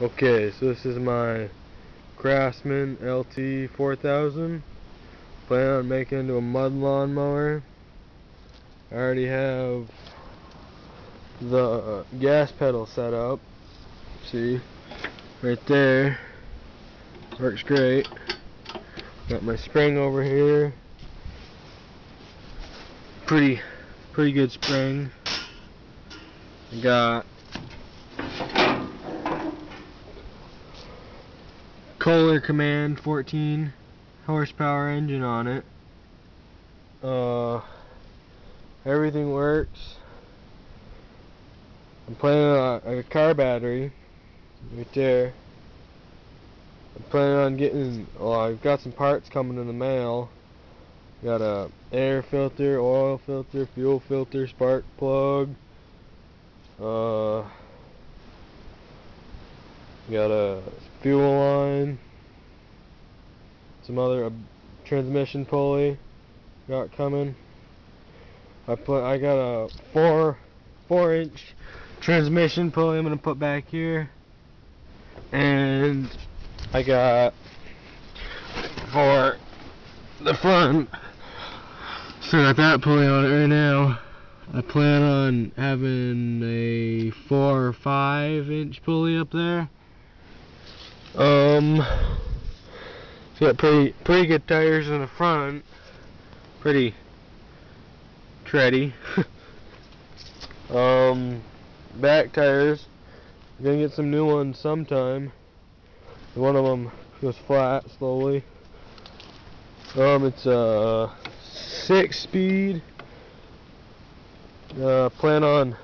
Okay, so this is my Craftsman LT 4000. Plan on making it into a mud lawn mower. I already have the gas pedal set up. See, right there. Works great. Got my spring over here. Pretty good spring. I got Kohler Command 14 horsepower engine on it. Everything works. I'm planning on a car battery right there. I'm planning on getting, well, I've got some parts coming in the mail. Got a air filter, oil filter, fuel filter, spark plug. Got a fuel line. Some other transmission pulley got coming. I got a 4-inch transmission pulley I'm gonna put back here, and I got for the front. So I got that pulley on it right now. I plan on having a 4 or 5-inch pulley up there. It's got pretty good tires in the front. Pretty tready. Back tires, I'm gonna get some new ones sometime. One of them goes flat slowly. It's a 6-speed. Plan on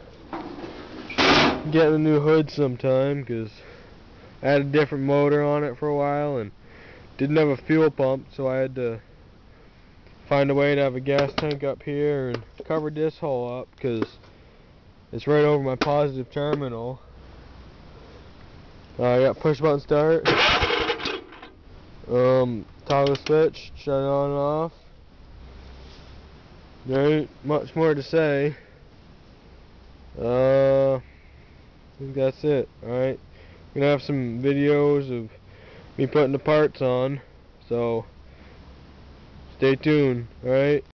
getting a new hood sometime, because I had a different motor on it for a while and didn't have a fuel pump, so I had to find a way to have a gas tank up here and covered this hole up because it's right over my positive terminal. I got push button start, toggle switch, shut it on and off. There ain't much more to say. I think that's it. Alright, I'm gonna have some videos of me putting the parts on, so stay tuned. Alright.